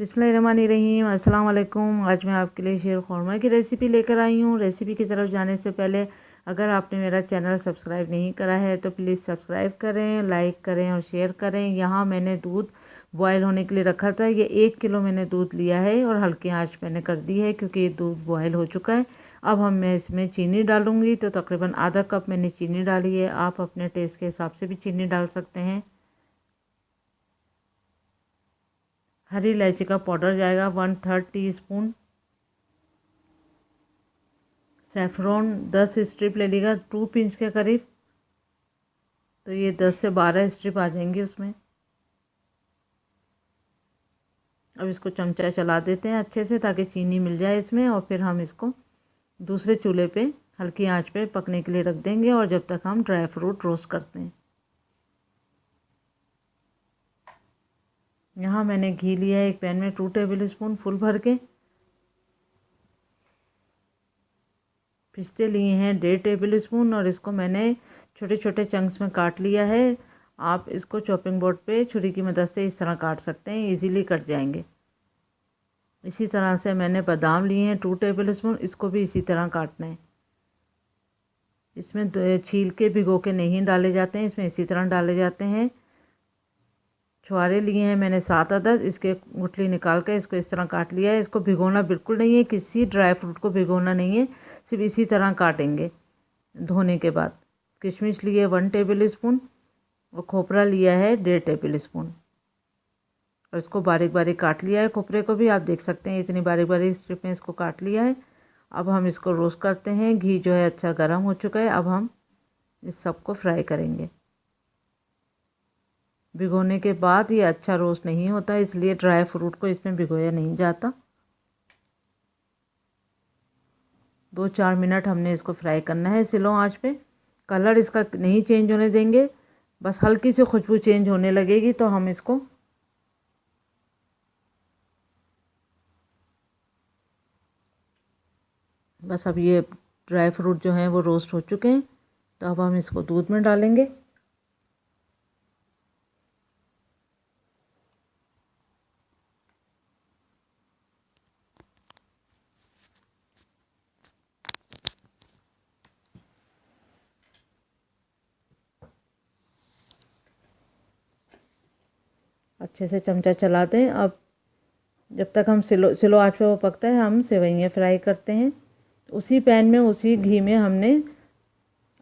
बिस्मिल्लाहिर्रहमानिर्रहीम, अस्सलाम वालेकुम। आज मैं आपके लिए शीर खुरमा की रेसिपी लेकर आई हूँ। रेसिपी की तरफ जाने से पहले अगर आपने मेरा चैनल सब्सक्राइब नहीं करा है तो प्लीज़ सब्सक्राइब करें, लाइक करें और शेयर करें। यहाँ मैंने दूध बॉयल होने के लिए रखा था। ये 1 किलो मैंने दूध लिया है और हल्की आंच मैंने कर दी है क्योंकि ये दूध बॉयल हो चुका है। अब मैं इसमें चीनी डालूँगी, तो तकरीबन आधा कप मैंने चीनी डाली है। आप अपने टेस्ट के हिसाब से भी चीनी डाल सकते हैं। हरी इलायची का पाउडर जाएगा 1/3 टीस्पून। सेफ्रॉन 10 स्ट्रिप ले लीजिएगा, 2 पिंच के करीब, तो ये 10 से 12 स्ट्रिप आ जाएंगी उसमें। अब इसको चमचा चला देते हैं अच्छे से ताकि चीनी मिल जाए इसमें, और फिर हम इसको दूसरे चूल्हे पे हल्की आंच पे पकने के लिए रख देंगे, और जब तक हम ड्राई फ्रूट रोस्ट करते हैं। यहाँ मैंने घी लिया है एक पैन में 2 टेबल स्पून फुल भर के। पिस्ते लिए हैं 1.5 टेबल स्पून, और इसको मैंने छोटे छोटे चंक्स में काट लिया है। आप इसको चॉपिंग बोर्ड पे छुरी की मदद से इस तरह काट सकते हैं, इजीली कट जाएंगे। इसी तरह से मैंने बादाम लिए हैं 2 टेबल स्पून, इसको भी इसी तरह काटना है। इसमें छील के भिगो के नहीं डाले जाते हैं, इसमें इसी तरह डाले जाते हैं। छुहारे लिए हैं मैंने 7 अदद, इसके गुठली निकाल कर इसको इस तरह काट लिया है। इसको भिगोना बिल्कुल नहीं है, किसी ड्राई फ्रूट को भिगोना नहीं है, सिर्फ इसी तरह काटेंगे धोने के बाद। किशमिश लिए 1 टेबल स्पून, और खोपरा लिया है 1.5 टेबल स्पून, और इसको बारीक बारीक काट लिया है। खोपरे को भी आप देख सकते हैं, इतनी बारीक बारीक स्ट्रिप में इसको काट लिया है। अब हम इसको रोस्ट करते हैं। घी जो है अच्छा गर्म हो चुका है। अब हम इस सब को फ्राई करेंगे। भिगोने के बाद ये अच्छा रोस्ट नहीं होता, इसलिए ड्राई फ्रूट को इसमें भिगोया नहीं जाता। 2-4 मिनट हमने इसको फ्राई करना है स्लो आंच पे। कलर इसका नहीं चेंज होने देंगे, बस हल्की सी खुशबू चेंज होने लगेगी तो हम इसको बस। अब ये ड्राई फ्रूट जो हैं वो रोस्ट हो चुके हैं, तो अब हम इसको दूध में डालेंगे। अच्छे से चमचा चला दें। अब जब तक हम स्लो आंच पे वो पकता है, हम सेवइयाँ फ्राई करते हैं। उसी पैन में उसी घी में हमने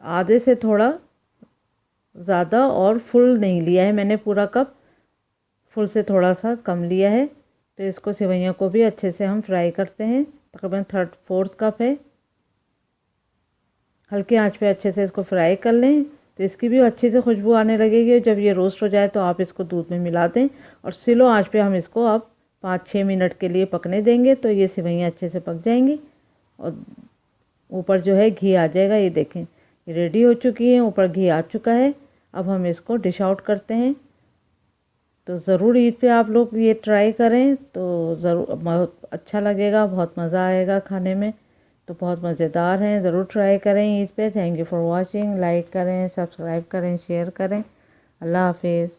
आधे से थोड़ा ज़्यादा, और फुल नहीं लिया है मैंने पूरा कप, फुल से थोड़ा सा कम लिया है। तो इसको सेवइयों को भी अच्छे से हम फ्राई करते हैं। तकरीबन 3/4 कप है। हल्के आंच पे अच्छे से इसको फ्राई कर लें, तो इसकी भी अच्छे से खुशबू आने लगेगी। जब ये रोस्ट हो जाए तो आप इसको दूध में मिला दें, और स्लो आंच पे हम इसको अब 5-6 मिनट के लिए पकने देंगे, तो ये सेवइयाँ अच्छे से पक जाएंगी और ऊपर जो है घी आ जाएगा। ये देखें, ये रेडी हो चुकी है, ऊपर घी आ चुका है। अब हम इसको डिश आउट करते हैं। तो ज़रूर ईद पे आप लोग ये ट्राई करें, तो ज़रूर बहुत अच्छा लगेगा, बहुत मज़ा आएगा खाने में। तो बहुत मज़ेदार हैं, ज़रूर ट्राई करें ईद पे। Thank you for watching. Like करें, सब्सक्राइब करें, शेयर करें। अल्लाह हाफिज़।